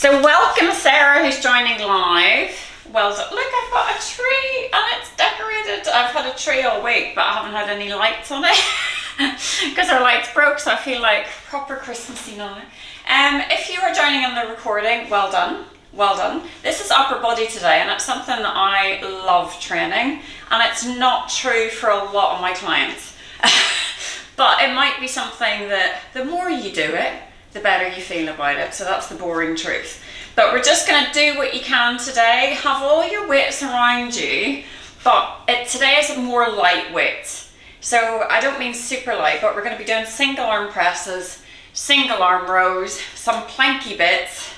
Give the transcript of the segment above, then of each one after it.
So welcome Sarah who's joining live. Well done. Look, I've got a tree and it's decorated. I've had a tree all week but I haven't had any lights on it because our lights broke, so I feel like proper Christmassy now. If you are joining in the recording, well done. Well done. This is upper body today and it's something that I love training, and it's not true for a lot of my clients. But it might be something that the more you do it, the better you feel about it. So that's the boring truth. But we're just going to do what you can today. Have all your weights around you, but today is more lightweight. So I don't mean super light, but we're going to be doing single arm presses, single arm rows, some planky bits,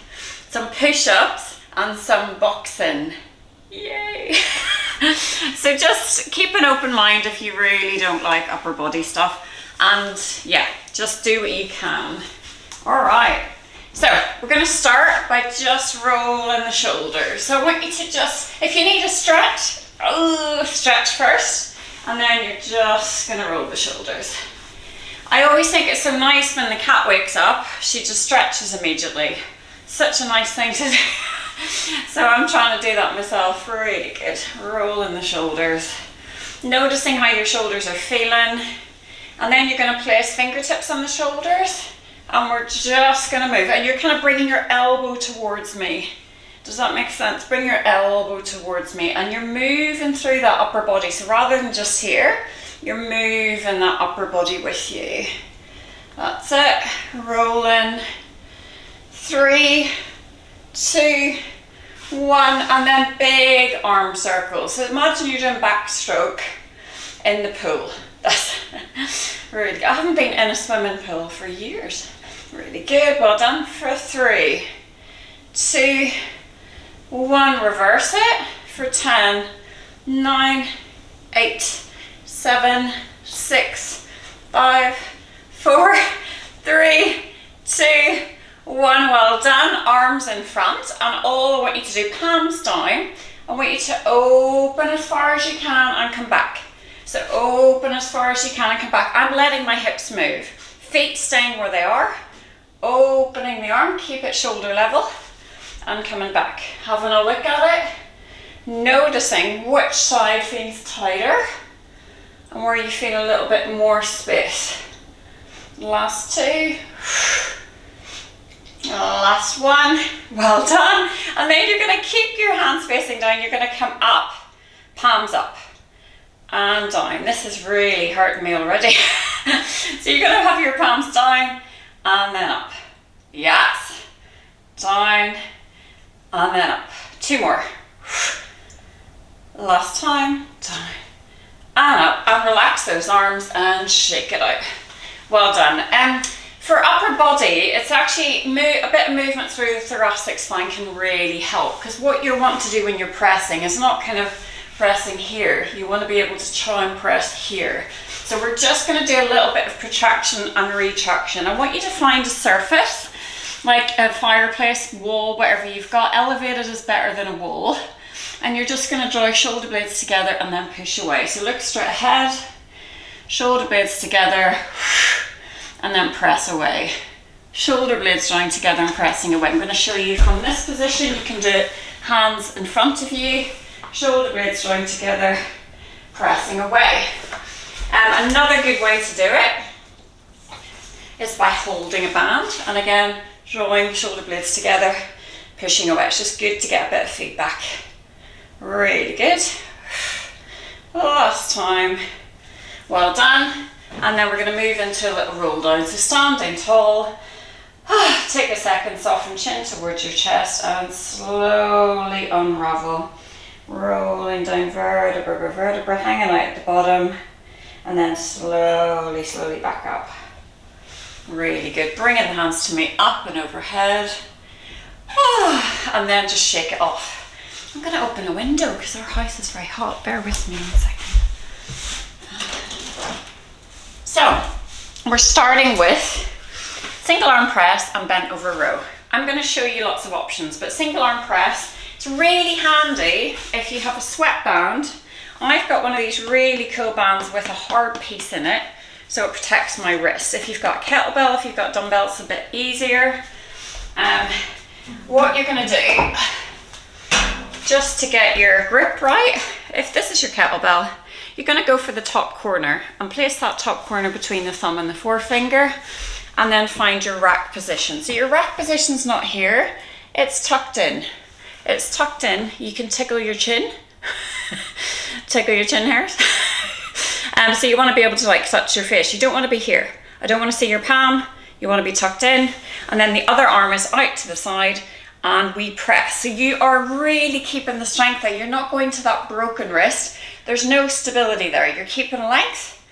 some push-ups and some boxing. Yay! So just keep an open mind if you really don't like upper body stuff, and yeah, just do what you can. All right, so we're going to start by just rolling the shoulders. So I want you to just, if you need a stretch, stretch first, and then you're just going to roll the shoulders. I always think it's so nice when the cat wakes up, she just stretches immediately. Such a nice thing to do. So I'm trying to do that myself. Really good. Rolling the shoulders. Noticing how your shoulders are feeling. And then you're going to place fingertips on the shoulders. And we're just going to move. And you're kind of bringing your elbow towards me. Does that make sense? Bring your elbow towards me. And you're moving through that upper body. So rather than just here, you're moving that upper body with you. That's it. Rolling. 3, 2, 1, and then big arm circles. So imagine you're doing backstroke in the pool. That's really good. I haven't been in a swimming pool for years. Really good. Well done. For 3, 2, 1. Reverse it for 10, 9, 8, 7, 6, 5, 4, 3, 2, 1. Well done. Arms in front, and all I want you to do, palms down. I want you to open as far as you can and come back. So open as far as you can and come back. I'm letting my hips move. Feet staying where they are. Opening the arm, keep it shoulder level, and coming back. Having a look at it. Noticing which side feels tighter and where you feel a little bit more space. Last 2. Last 1. Well done. And then you're going to keep your hands facing down. You're going to come up, palms up and down. This is really hurting me already. So you're going to have your palms down and then up. Yes. Down and then up. 2 more. Last time. Down and up. And relax those arms and shake it out. Well done. For upper body, it's actually a bit of movement through the thoracic spine can really help, because what you want to do when you're pressing is not kind of pressing here. You want to be able to try and press here. So we're just going to do a little bit of protraction and retraction. I want you to find a surface, like a fireplace, wall, whatever you've got. Elevated is better than a wall. And you're just going to draw your shoulder blades together and then push away. So look straight ahead, shoulder blades together, and then press away. Shoulder blades drawing together and pressing away. I'm going to show you from this position. You can do it hands in front of you, shoulder blades drawing together, pressing away. Another good way to do it is by holding a band, and again, drawing shoulder blades together, pushing away. It's just good to get a bit of feedback. Really good. Last time. Well done. And then we're going to move into a little roll down. So standing tall, take a second, soften chin towards your chest and slowly unravel. Rolling down vertebra by vertebra, hanging out at the bottom, and then slowly, slowly back up. Really good. Bringing the hands to me, up and overhead. And then just shake it off. I'm going to open a window because our house is very hot. Bear with me 1 second. So, we're starting with single arm press and bent over row. I'm going to show you lots of options, but single arm press, it's really handy if you have a sweatband. I've got one of these really cool bands with a hard piece in it, so it protects my wrists. If you've got a kettlebell, if you've got dumbbells, it's a bit easier. what you're gonna do, just to get your grip right, if this is your kettlebell, you're gonna go for the top corner and place that top corner between the thumb and the forefinger, and then find your rack position. So your rack position's not here, it's tucked in. It's tucked in. You can tickle your chin, tickle your chin hairs. So you wanna be able to like touch your face. You don't wanna be here. I don't wanna see your palm. You wanna be tucked in. And then the other arm is out to the side and we press. So you are really keeping the strength there. You're not going to that broken wrist. There's no stability there. You're keeping length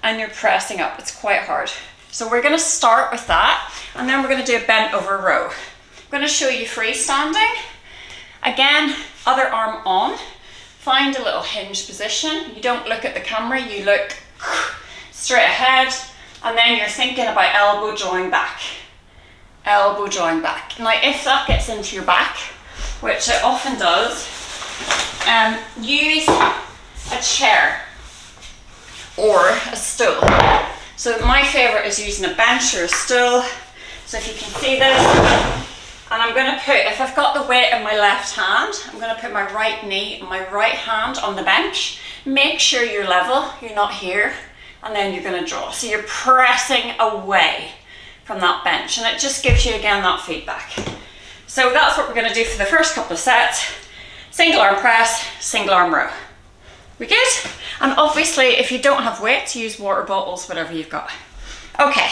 and you're pressing up. It's quite hard. So we're gonna start with that, and then we're gonna do a bent over row. I'm gonna show you freestanding. Again, other arm on. Find a little hinge position. You don't look at the camera, you look straight ahead, and then you're thinking about elbow drawing back. Elbow drawing back. Now, if that gets into your back, which it often does, use a chair or a stool. So my favorite is using a bench or a stool. So if you can see this, and I'm gonna put, if I've got the weight in my left hand, I'm gonna put my right knee and my right hand on the bench. Make sure you're level, you're not here, and then you're gonna draw. So you're pressing away from that bench, and it just gives you again that feedback. So that's what we're gonna do for the first couple of sets. Single arm press, single arm row. We good? And obviously, if you don't have weights, use water bottles, whatever you've got. Okay.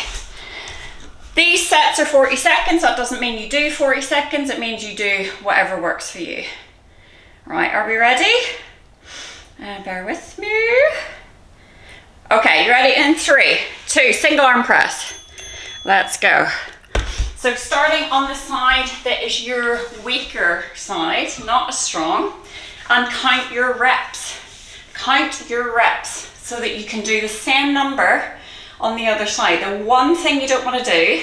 These sets are 40 seconds. That doesn't mean you do 40 seconds. It means you do whatever works for you. Right, are we ready? Bear with me. Okay, you ready? In 3, 2, single arm press. Let's go. So starting on the side that is your weaker side, not as strong, and count your reps. Count your reps so that you can do the same number on the other side. The one thing you don't want to do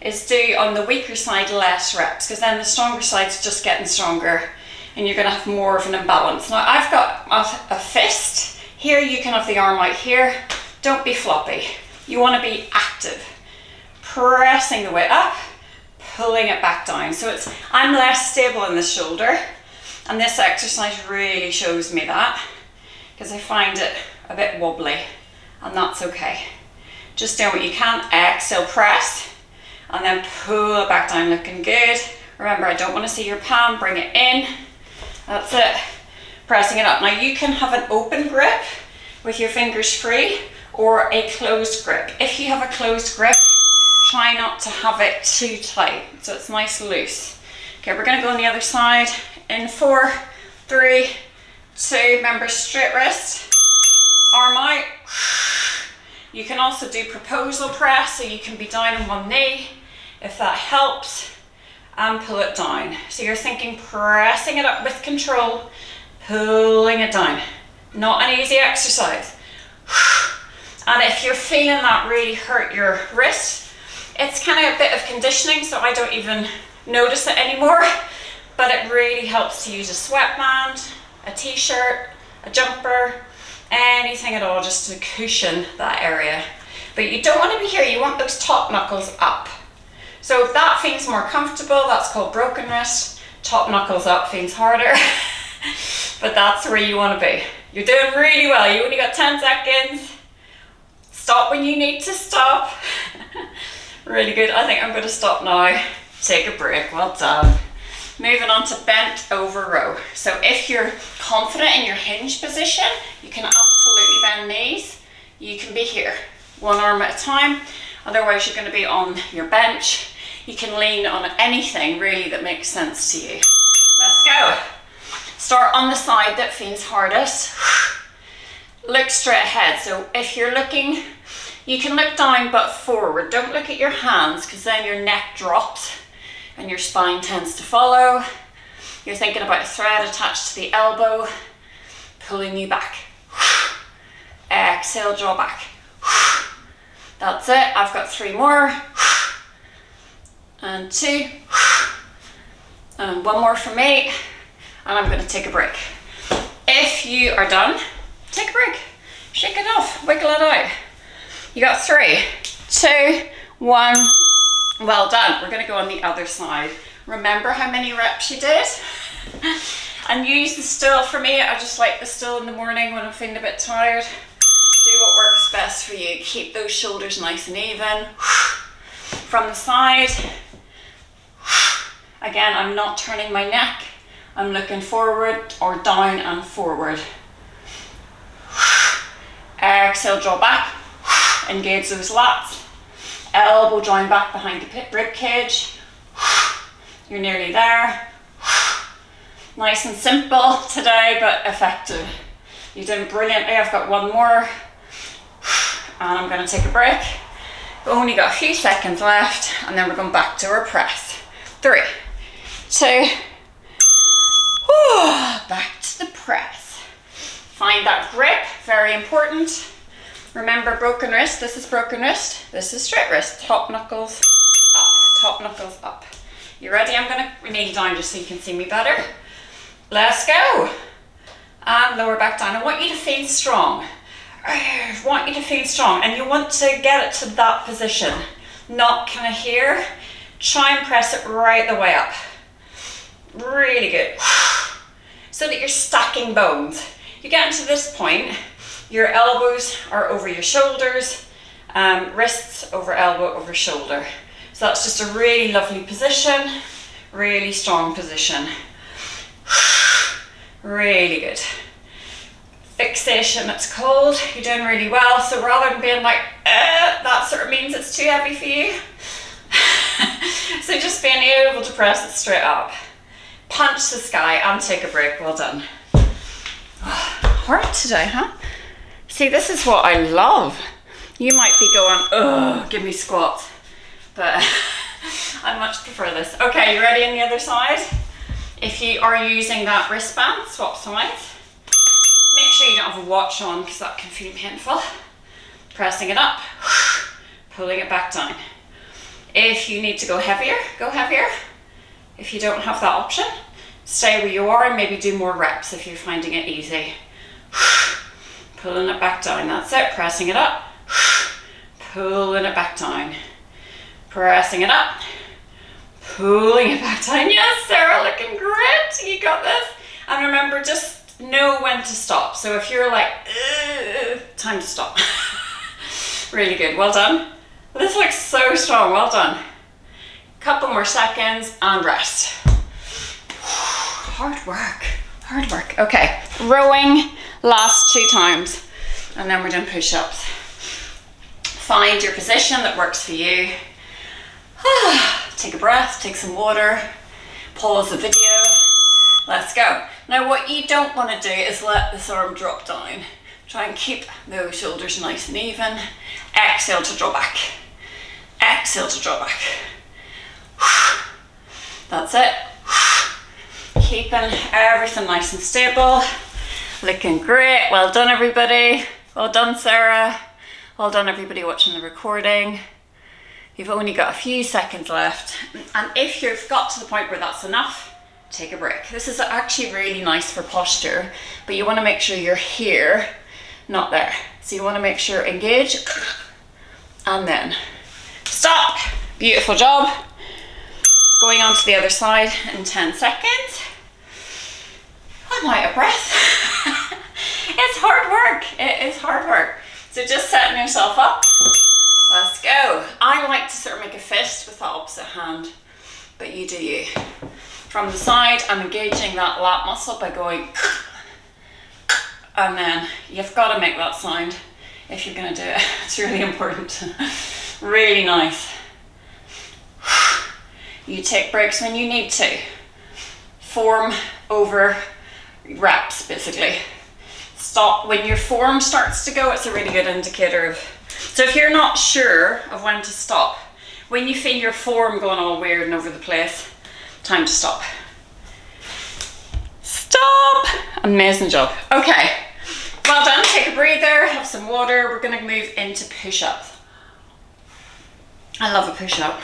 is do on the weaker side less reps, because then the stronger side's just getting stronger and you're going to have more of an imbalance. Now I've got a fist here, you can have the arm out here. Don't be floppy. You want to be active, pressing the weight up, pulling it back down. So I'm less stable in the shoulder, and this exercise really shows me that, because I find it a bit wobbly, and that's okay. Just doing what you can. Exhale, press, and then pull it back down, looking good. Remember, I don't want to see your palm, bring it in. That's it. Pressing it up. Now you can have an open grip with your fingers free, or a closed grip. If you have a closed grip, try not to have it too tight, so it's nice and loose. Okay, we're gonna go on the other side in 4, 3, 2, remember straight wrist, arm out. You can also do proposal press, so you can be down on one knee, if that helps, and pull it down. So you're thinking pressing it up with control, pulling it down. Not an easy exercise. And if you're feeling that really hurt your wrist, it's kind of a bit of conditioning, so I don't even notice it anymore, but it really helps to use a sweatband, a t-shirt, a jumper, anything at all, just to cushion that area. But you don't want to be here, you want those top knuckles up. So if that feels more comfortable, that's called broken wrist. Top knuckles up feels harder, but that's where you want to be. You're doing really well, you only got 10 seconds. Stop when you need to stop. Really good. I think I'm going to stop now. Take a break. Well done. Moving on to bent over row. So if you're confident in your hinge position, you can absolutely bend knees. You can be here, one arm at a time. Otherwise, you're going to be on your bench. You can lean on anything really that makes sense to you. Let's go. Start on the side that feels hardest. Look straight ahead. So if you're looking, you can look down but forward. Don't look at your hands, because then your neck drops and your spine tends to follow. You're thinking about a thread attached to the elbow, pulling you back. Exhale, draw back. That's it. I've got 3 more. And 2. And 1 more for me. And I'm going to take a break. If you are done, take a break. Shake it off. Wiggle it out. You got 3, 2, 1. Well done. We're going to go on the other side. remember how many reps you did. And use the stool. For me, I just like the stool in the morning when I'm feeling a bit tired. Do what works best for you. Keep those shoulders nice and even. From the side. Again, I'm not turning my neck. I'm looking forward or down and forward. Exhale, draw back. Engage those lats. Elbow join back behind the rib cage. You're nearly there. Nice and simple today, but effective. You're doing brilliantly. I've got one more. And I'm going to take a break. We've only got a few seconds left, and then we're going back to our press. 3, 2, back to the press. Find that grip, very important. Remember, broken wrist, this is broken wrist, this is straight wrist. Top knuckles up, top knuckles up. You ready? I'm going to kneel down just so you can see me better. Let's go. And lower back down. I want you to feel strong. I want you to feel strong, and you want to get it to that position, not kind of here. Try and press it right the way up. Really good. So that you're stacking bones. You get to this point, your elbows are over your shoulders, wrists over elbow over shoulder. So that's just a really lovely position, really strong position. Really good. Fixation, it's called. You're doing really well. So rather than being like, that sort of means it's too heavy for you. So just being able to press it straight up. Punch the sky and take a break. Well done. Hard today, huh? See, this is what I love. You might be going, oh, give me squats. But I much prefer this. Okay, you ready on the other side? If you are using that wristband, swap sides. Make sure you don't have a watch on because that can feel painful. Pressing it up, pulling it back down. If you need to go heavier, go heavier. If you don't have that option, stay where you are and maybe do more reps if you're finding it easy. Pulling it back down, that's it. Pressing it up, pulling it back down. Pressing it up, pulling it back down. Yes, Sarah, looking great. You got this. And remember, just know when to stop. So if you're like, time to stop. Really good, well done. This looks so strong, well done. Couple more seconds and rest. Hard work, hard work. Okay, rowing, last 2 times. And then we're doing push-ups. Find your position that works for you. Take a breath, take some water, pause the video. Let's go. Now what you don't want to do is let this arm drop down. Try and keep those shoulders nice and even. Exhale to draw back. Exhale to draw back. That's it. Keeping everything nice and stable. Looking great. Well done, everybody. Well done, Sarah. Well done, everybody watching the recording. You've only got a few seconds left. And if you've got to the point where that's enough, take a break. This is actually really nice for posture, but you want to make sure you're here, not there. So you want to make sure engage, and then stop. Beautiful job. Going on to the other side in 10 seconds. I'm out of breath. It's hard work. It is hard work. So just setting yourself up. Let's go. I like to sort of make a fist with the opposite hand, but you do you. From the side, I'm engaging that lat muscle by going, and then you've got to make that sound if you're going to do it. It's really important. Really nice. You take breaks when you need to. Form over reps, basically. Stop when your form starts to go. It's a really good indicator of. So if you're not sure of when to stop, when you feel your form going all weird and over the place, time to stop. Stop! Amazing job. Okay, well done. Take a breather, have some water. We're going to move into push-ups. I love a push-up.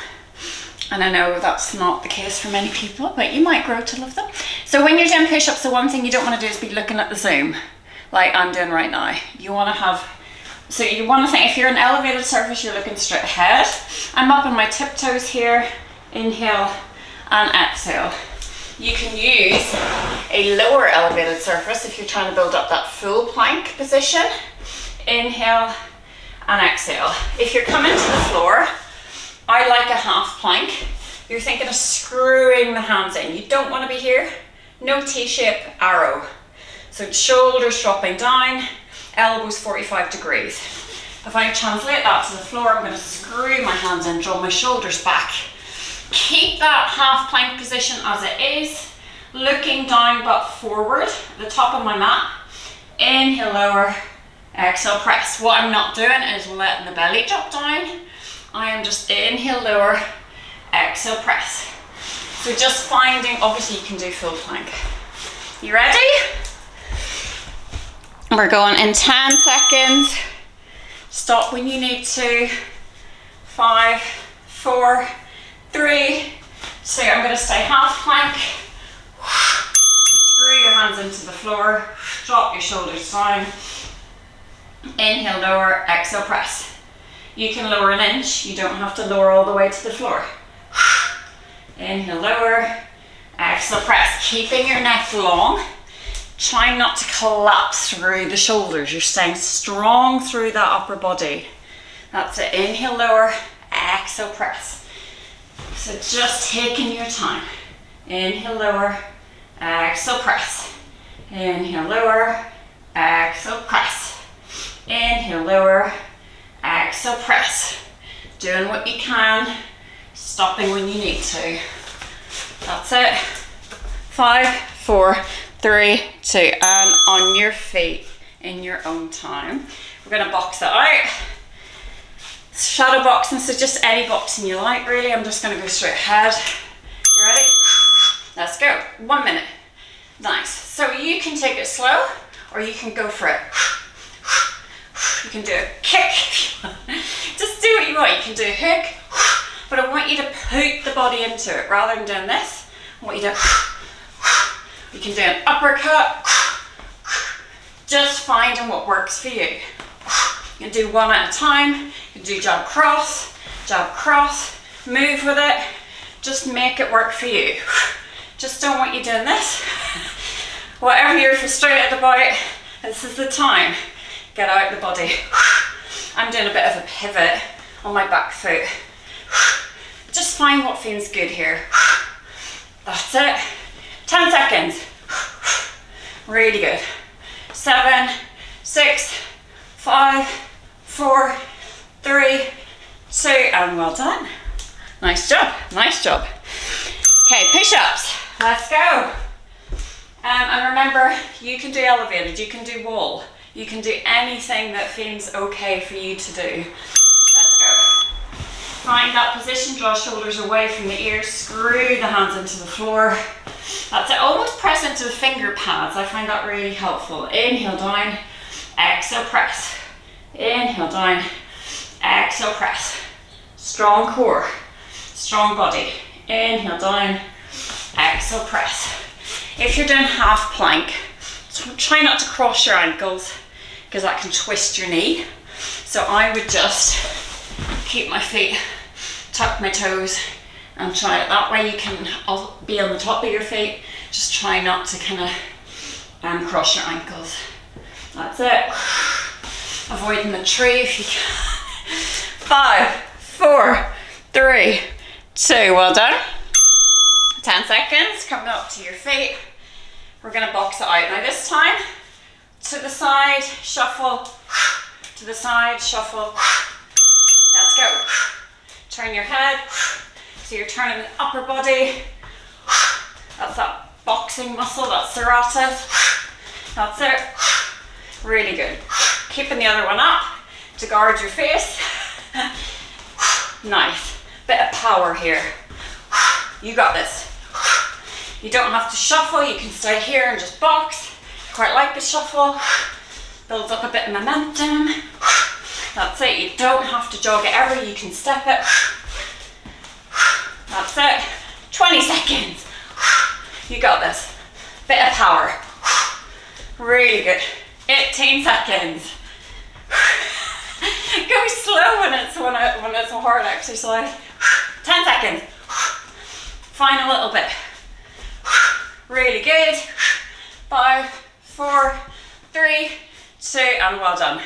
And I know that's not the case for many people, but you might grow to love them. So when you're doing push-ups, the one thing you don't want to do is be looking at the Zoom, like I'm doing right now. You want to have, so you want to think, if you're an elevated surface, you're looking straight ahead. I'm up on my tiptoes here. Inhale and exhale. You can use a lower elevated surface if you're trying to build up that full plank position. Inhale and exhale. If you're coming to the floor, I like a half plank. You're thinking of screwing the hands in. You don't want to be here. No T-shape arrow. So shoulders dropping down, elbows 45 degrees. If I translate that to the floor, I'm going to screw my hands in, draw my shoulders back. Keep that half plank position as it is, looking down but forward at the top of my mat. Inhale, lower, exhale, press. What I'm not doing is letting the belly drop down. I am just inhale, lower, exhale, press. So just finding, obviously you can do full plank. You ready? We're going in 10 seconds. Stop when you need to. 5, 4, 3, 2. I'm going to stay half plank. Screw your hands into the floor. Drop your shoulders down. Inhale, lower, exhale, press. You can lower an inch. You don't have to lower all the way to the floor. Inhale, lower, exhale, press. Keeping your neck long. Try not to collapse through the shoulders. You're staying strong through that upper body. That's it. Inhale, lower, exhale, press. So just taking your time. Inhale, lower, exhale, press. Inhale, lower, exhale, press. Inhale, lower, exhale, press. Doing what you can, stopping when you need to. That's it. 5, 4, 3, 2, and on your feet in your own time. We're going to box it out. Shadow boxing, so just any boxing you like, really. I'm just going to go straight ahead. You ready? Let's go. 1 minute. Nice. So you can take it slow, or you can go for it. You can do a kick. Just do what you want. You can do a hook, but I want you to put the body into it rather than doing this. I want you to. You can do an uppercut. Just finding what works for you. You can do one at a time. You can do jab cross, move with it. Just make it work for you. Just don't want you doing this. Whatever you're frustrated about, this is the time. Get out the body. I'm doing a bit of a pivot on my back foot. Just find what feels good here. That's it. 10 seconds. Really good. 7, 6, 5, 4, 3, 2, and well done. Nice job, nice job. Okay, push-ups. Let's go. And remember, you can do elevated, you can do wall, you can do anything that feels okay for you to do. Let's go. Find that position, draw shoulders away from the ears, screw the hands into the floor. That's it, almost press into the finger pads. I find that really helpful. Inhale, down, exhale, press. Inhale, down, exhale, press. Strong core, strong body. Inhale, down, exhale, press. If you're doing half plank, try not to cross your ankles because that can twist your knee. So I would just keep my feet, tuck my toes, and try it that way. You can be on the top of your feet. Just try not to kind of cross your ankles. That's it. Avoiding the tree if you can. 5, 4, 3, 2, well done. 10 seconds, coming up to your feet. We're gonna box it out. Now this time, to the side, shuffle, to the side, shuffle. Let's go. Turn your head. So you're turning the upper body. That's that boxing muscle, that serratus. That's it. Really good. Keeping the other one up to guard your face. Nice. Bit of power here. You got this. You don't have to shuffle, you can stay here and just box. Quite like the shuffle. Builds up a bit of momentum. That's it, you don't have to jog it ever, you can step it. That's it. 20 seconds. You got this. Bit of power. Really good. 18 seconds. Go slow when it's a hard exercise. 10 seconds. Final little bit. Really good. 5, 4, 3, 2, and well done.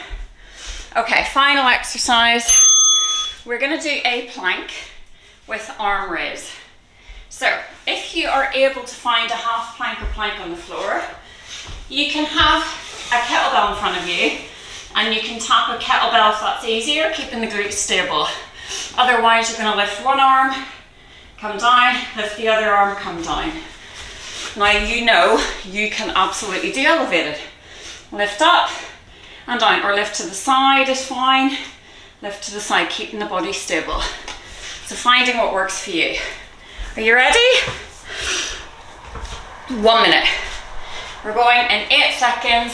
Okay, final exercise. We're gonna do a plank with arm raise. So if you are able to find a half plank or plank on the floor, you can have a kettlebell in front of you and you can tap a kettlebell if that's easier, keeping the glutes stable. Otherwise, you're going to lift one arm, come down, lift the other arm, come down. Now you know you can absolutely do elevated. Lift up and down, or lift to the side is fine. Lift to the side, keeping the body stable. So finding what works for you. Are you ready? 1 minute. We're going in 8 seconds.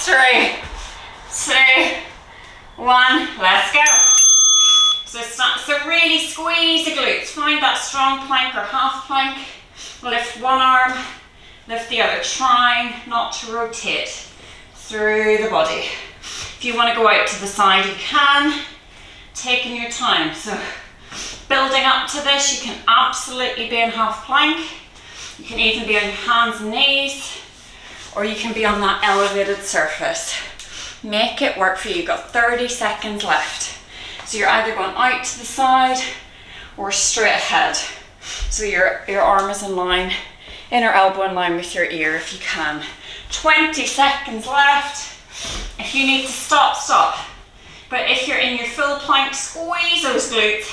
3, 2, 1, let's go. So really squeeze the glutes. Find that strong plank or half plank. Lift one arm, lift the other, trying not to rotate through the body. If you want to go out to the side, you can, taking your time. So building up to this, you can absolutely be in half plank. You can even be on your hands and knees, or you can be on that elevated surface. Make it work for you. You've got 30 seconds left. So you're either going out to the side or straight ahead. So your arm is in line, inner elbow in line with your ear if you can. 20 seconds left. If you need to stop, stop. But if you're in your full plank, squeeze those glutes,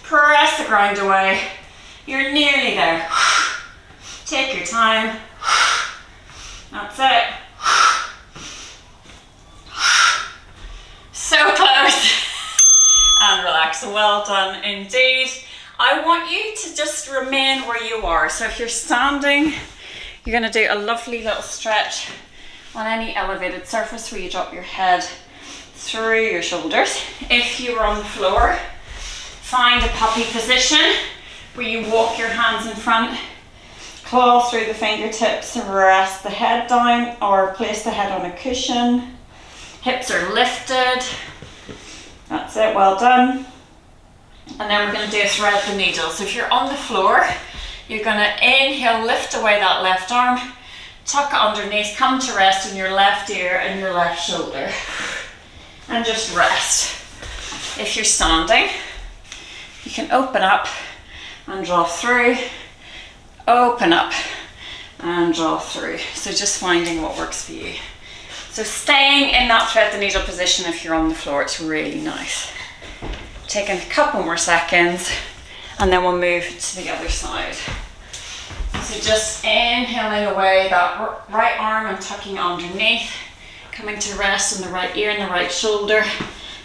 press the ground away. You're nearly there. Take your time. That's it. So close. And relax. Well done indeed. I want you to just remain where you are. So if you're standing, you're going to do a lovely little stretch on any elevated surface where you drop your head through your shoulders. If you are on the floor, find a puppy position where you walk your hands in front, claw through the fingertips, rest the head down or place the head on a cushion. Hips are lifted. That's it, well done. And then we're going to do a thread the needle. So if you're on the floor, you're going to inhale, lift away that left arm, tuck it underneath, come to rest in your left ear and your left shoulder. And just rest. If you're standing, you can open up and draw through, open up and draw through. So just finding what works for you. So staying in that thread the needle position if you're on the floor, it's really nice. Taking a couple more seconds and then we'll move to the other side. So just inhaling away that right arm and tucking underneath, coming to rest in the right ear and the right shoulder.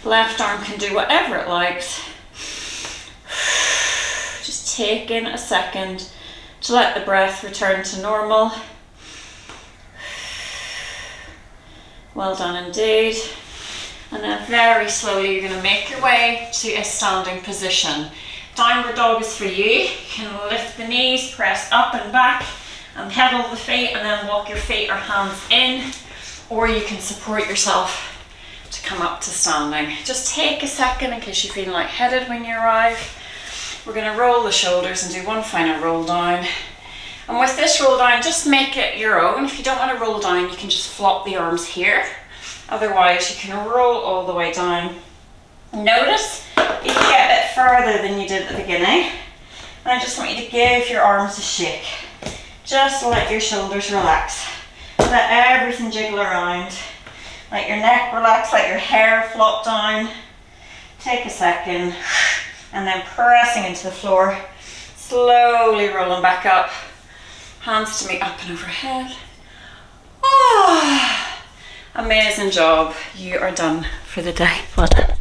Left arm can do whatever it likes. Just taking a second to let the breath return to normal. Well done indeed. And then very slowly you're going to make your way to a standing position. Downward dog is for you. You can lift the knees, press up and back and pedal the feet and then walk your feet or hands in, or you can support yourself to come up to standing. Just take a second in case you feel lightheaded when you arrive. We're going to roll the shoulders and do one final roll down. And with this roll down, just make it your own. If you don't want to roll down, you can just flop the arms here. Otherwise, you can roll all the way down. Notice you can get a bit further than you did at the beginning. And I just want you to give your arms a shake. Just let your shoulders relax. Let everything jiggle around. Let your neck relax, let your hair flop down. Take a second. And then pressing into the floor. Slowly rolling back up. Hands to meet up and overhead. Oh, amazing job. You are done for the day. Well done.